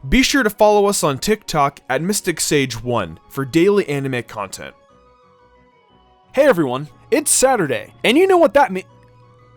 Be sure to follow us on TikTok at MysticSage1 for daily anime content. Hey everyone, it's Saturday, and you know what that means.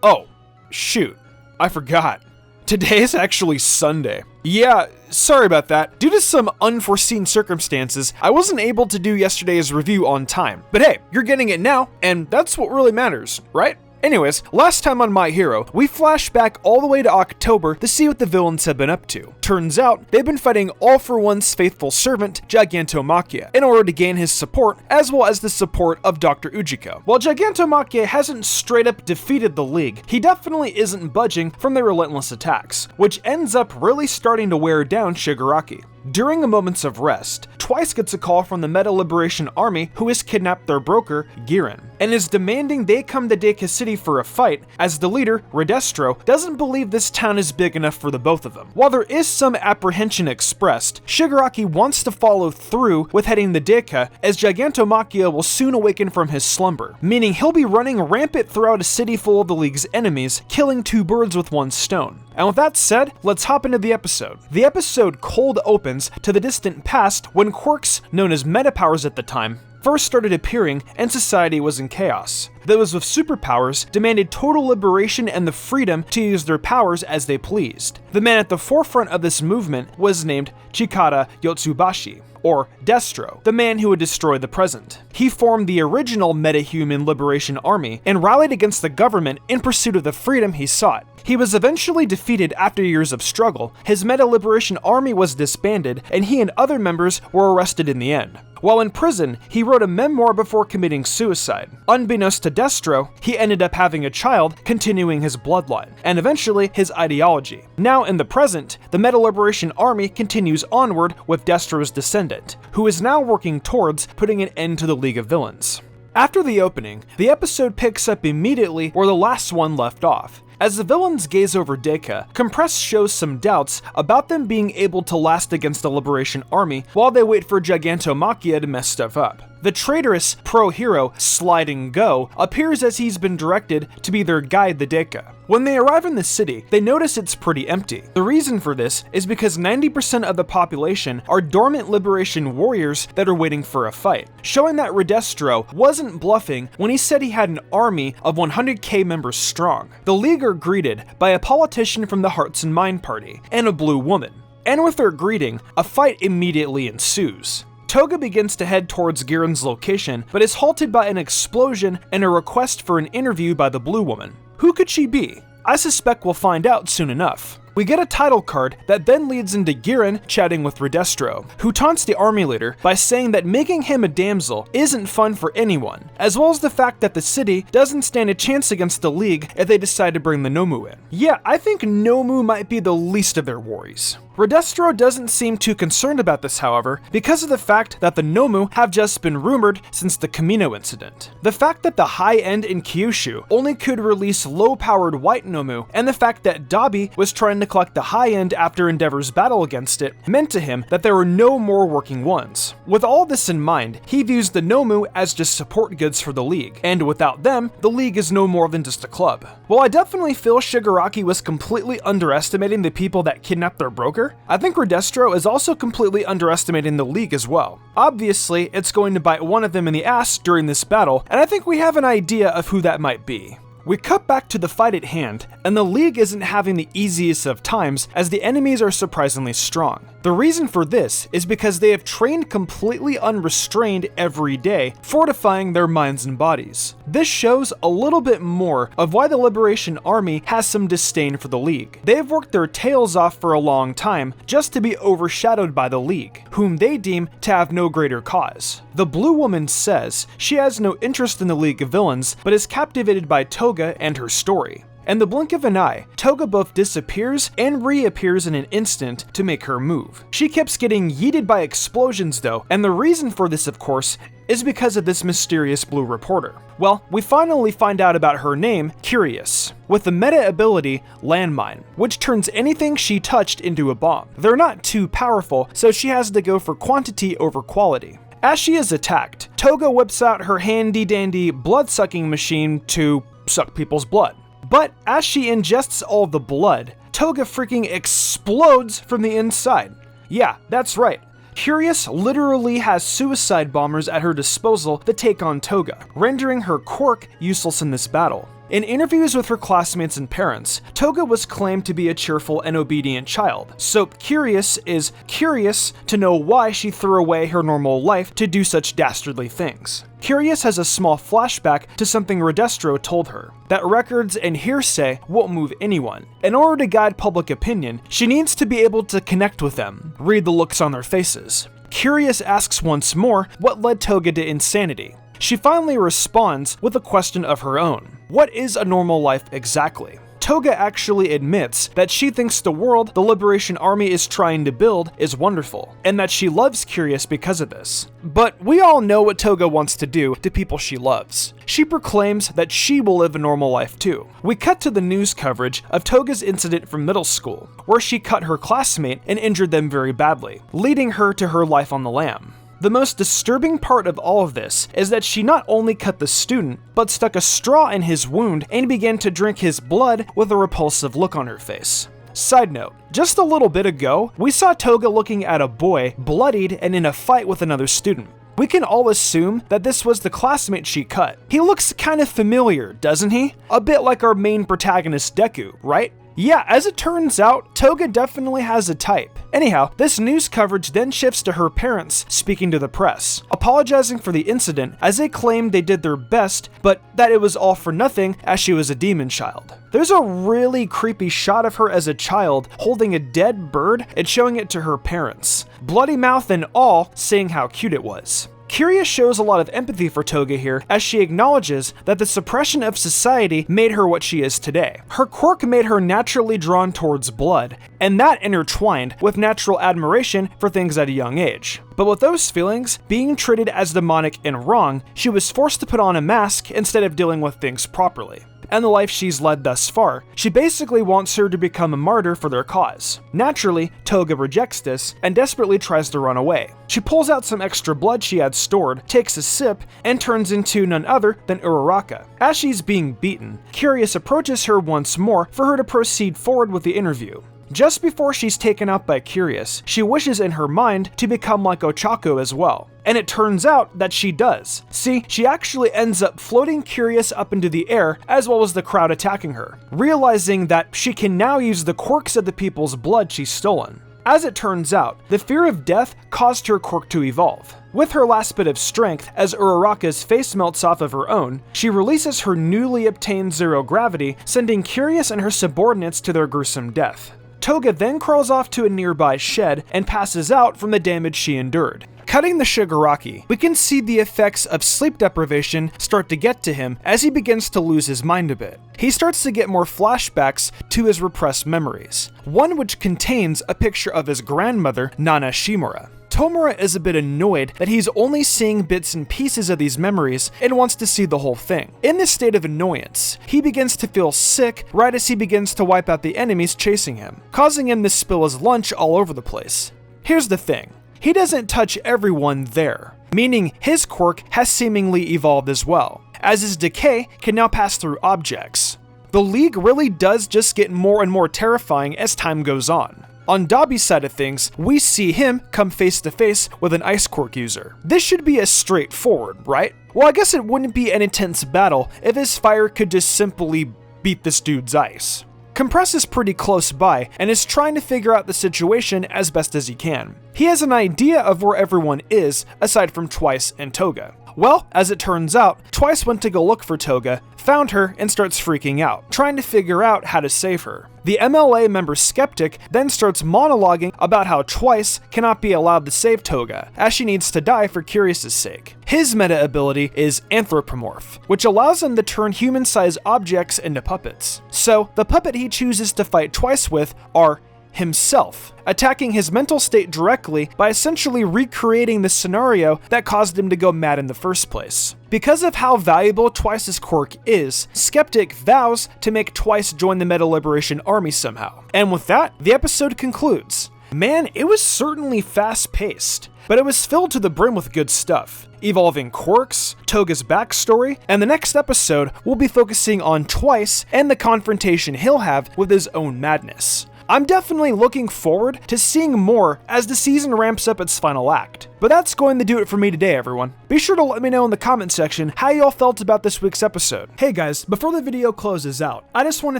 Oh, shoot, I forgot. Today is actually Sunday. Yeah, sorry about that. Due to some unforeseen circumstances, I wasn't able to do yesterday's review on time. But hey, you're getting it now, and that's what really matters, right? Anyways, last time on My Hero, we flashed back all the way to October to see what the villains have been up to. Turns out, they've been fighting All For One's faithful servant, Gigantomachia, in order to gain his support, as well as the support of Dr. Ujiko. While Gigantomachia hasn't straight up defeated the League, he definitely isn't budging from their relentless attacks, which ends up really starting to wear down Shigaraki. During the moments of rest, Twice gets a call from the Meta Liberation Army who has kidnapped their broker, Giren, and is demanding they come to Deika City for a fight, as the leader, Redestro, doesn't believe this town is big enough for the both of them. While there is some apprehension expressed, Shigaraki wants to follow through with heading to Deika, as Gigantomachia will soon awaken from his slumber, meaning he'll be running rampant throughout a city full of the League's enemies, killing two birds with one stone. And with that said, let's hop into the episode. The episode cold opens to the distant past when quirks, known as metapowers at the time, first started appearing and society was in chaos. Those with superpowers demanded total liberation and the freedom to use their powers as they pleased. The man at the forefront of this movement was named Chikara Yotsubashi, or Destro, the man who would destroy the present. He formed the original Metahuman Liberation Army and rallied against the government in pursuit of the freedom he sought. He was eventually defeated after years of struggle, his Meta Liberation Army was disbanded, and he and other members were arrested in the end. While in prison, he wrote a memoir before committing suicide. Unbeknownst to Destro, he ended up having a child, continuing his bloodline, and eventually his ideology. Now in the present, the Meta Liberation Army continues onward with Destro's descendant, who is now working towards putting an end to the League of Villains. After the opening, the episode picks up immediately where the last one left off. As the villains gaze over Deika, Compress shows some doubts about them being able to last against the Liberation Army while they wait for Gigantomachia to mess stuff up. The traitorous pro-hero Slide and Go appears as he's been directed to be their guide to Deika. When they arrive in the city, they notice it's pretty empty. The reason for this is because 90% of the population are dormant liberation warriors that are waiting for a fight, showing that Redestro wasn't bluffing when he said he had an army of 100k members strong. The League are greeted by a politician from the Hearts and Mind Party and a blue woman. And with their greeting, a fight immediately ensues. Toga begins to head towards Giren's location, but is halted by an explosion and a request for an interview by the blue woman. Who could she be? I suspect we'll find out soon enough. We get a title card that then leads into Giren chatting with Redestro, who taunts the army leader by saying that making him a damsel isn't fun for anyone, as well as the fact that the city doesn't stand a chance against the League if they decide to bring the Nomu in. Yeah, I think Nomu might be the least of their worries. Redestro doesn't seem too concerned about this, however, because of the fact that the Nomu have just been rumored since the Kamino incident. The fact that the high-end in Kyushu only could release low-powered white Nomu, and the fact that Dabi was trying to collect the high-end after Endeavor's battle against it, meant to him that there were no more working ones. With all this in mind, he views the Nomu as just support goods for the League, and without them, the League is no more than just a club. While I definitely feel Shigaraki was completely underestimating the people that kidnapped their broker, I think Redestro is also completely underestimating the League as well. Obviously, it's going to bite one of them in the ass during this battle, and I think we have an idea of who that might be. We cut back to the fight at hand, and the League isn't having the easiest of times as the enemies are surprisingly strong. The reason for this is because they have trained completely unrestrained every day, fortifying their minds and bodies. This shows a little bit more of why the Liberation Army has some disdain for the League. They've worked their tails off for a long time just to be overshadowed by the League, whom they deem to have no greater cause. The blue woman says she has no interest in the League of Villains, but is captivated by Toga and her story. In the blink of an eye, Toga both disappears and reappears in an instant to make her move. She keeps getting yeeted by explosions though, and the reason for this, of course, is because of this mysterious blue reporter. Well, we finally find out about her name, Curious, with the meta ability Landmine, which turns anything she touched into a bomb. They're not too powerful, so she has to go for quantity over quality. As she is attacked, Toga whips out her handy-dandy blood-sucking machine to suck people's blood. But as she ingests all the blood, Toga freaking explodes from the inside. Yeah, that's right. Curious literally has suicide bombers at her disposal that take on Toga, rendering her quirk useless in this battle. In interviews with her classmates and parents, Toga was claimed to be a cheerful and obedient child, so Curious is curious to know why she threw away her normal life to do such dastardly things. Curious has a small flashback to something Redestro told her, that records and hearsay won't move anyone. In order to guide public opinion, she needs to be able to connect with them, read the looks on their faces. Curious asks once more what led Toga to insanity. She finally responds with a question of her own. What is a normal life exactly? Toga actually admits that she thinks the world the Liberation Army is trying to build is wonderful, and that she loves Curious because of this. But we all know what Toga wants to do to people she loves. She proclaims that she will live a normal life too. We cut to the news coverage of Toga's incident from middle school, where she cut her classmate and injured them very badly, leading her to her life on the lam. The most disturbing part of all of this is that she not only cut the student, but stuck a straw in his wound and began to drink his blood with a repulsive look on her face. Side note, just a little bit ago, we saw Toga looking at a boy bloodied and in a fight with another student. We can all assume that this was the classmate she cut. He looks kind of familiar, doesn't he? A bit like our main protagonist Deku, right? Yeah, as it turns out, Toga definitely has a type. Anyhow, this news coverage then shifts to her parents speaking to the press, apologizing for the incident as they claimed they did their best, but that it was all for nothing as she was a demon child. There's a really creepy shot of her as a child holding a dead bird and showing it to her parents, bloody mouth and all, saying how cute it was. Curious shows a lot of empathy for Toga here as she acknowledges that the suppression of society made her what she is today. Her quirk made her naturally drawn towards blood, and that intertwined with natural admiration for things at a young age. But with those feelings being treated as demonic and wrong, she was forced to put on a mask instead of dealing with things properly. And the life she's led thus far, she basically wants her to become a martyr for their cause. Naturally, Toga rejects this and desperately tries to run away. She pulls out some extra blood she had stored, takes a sip, and turns into none other than Uraraka. As she's being beaten, Curious approaches her once more for her to proceed forward with the interview. Just before she's taken out by Curious, she wishes in her mind to become like Ochako as well. And it turns out that she does. See, she actually ends up floating Curious up into the air as well as the crowd attacking her, realizing that she can now use the quirks of the people's blood she's stolen. As it turns out, the fear of death caused her quirk to evolve. With her last bit of strength, as Uraraka's face melts off of her own, she releases her newly obtained zero gravity, sending Curious and her subordinates to their gruesome death. Toga then crawls off to a nearby shed and passes out from the damage she endured. Cutting the Shigaraki, we can see the effects of sleep deprivation start to get to him as he begins to lose his mind a bit. He starts to get more flashbacks to his repressed memories, one which contains a picture of his grandmother, Nana Shimura. Tomura is a bit annoyed that he's only seeing bits and pieces of these memories and wants to see the whole thing. In this state of annoyance, he begins to feel sick right as he begins to wipe out the enemies chasing him, causing him to spill his lunch all over the place. Here's the thing, he doesn't touch everyone there, meaning his quirk has seemingly evolved as well, as his decay can now pass through objects. The League really does just get more and more terrifying as time goes on. On Dabi's side of things, we see him come face to face with an ice quirk user. This should be as straightforward, right? Well, I guess it wouldn't be an intense battle if his fire could just simply beat this dude's ice. Compress is pretty close by and is trying to figure out the situation as best as he can. He has an idea of where everyone is, aside from Twice and Toga. Well, as it turns out, Twice went to go look for Toga, found her, and starts freaking out, trying to figure out how to save her. The MLA member Skeptic then starts monologuing about how Twice cannot be allowed to save Toga, as she needs to die for Curious's sake. His meta ability is Anthropomorph, which allows him to turn human-sized objects into puppets. So, the puppet he chooses to fight Twice with are himself, attacking his mental state directly by essentially recreating the scenario that caused him to go mad in the first place. Because of how valuable Twice's quirk is, Skeptic vows to make Twice join the Meta Liberation Army somehow. And with that, the episode concludes. Man, it was certainly fast-paced, but it was filled to the brim with good stuff. Evolving quirks, Toga's backstory, and the next episode will be focusing on Twice and the confrontation he'll have with his own madness. I'm definitely looking forward to seeing more as the season ramps up its final act. But that's going to do it for me today, everyone. Be sure to let me know in the comment section how y'all felt about this week's episode. Hey guys, before the video closes out, I just want to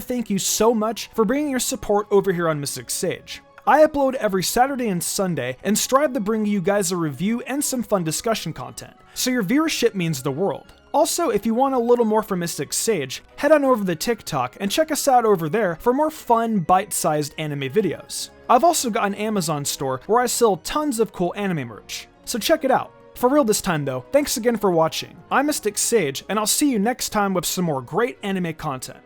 thank you so much for bringing your support over here on Mystic Sage. I upload every Saturday and Sunday and strive to bring you guys a review and some fun discussion content, so your viewership means the world. Also, if you want a little more from Mystic Sage, head on over to TikTok and check us out over there for more fun, bite-sized anime videos. I've also got an Amazon store where I sell tons of cool anime merch, so check it out. For real this time though, thanks again for watching. I'm Mystic Sage, and I'll see you next time with some more great anime content.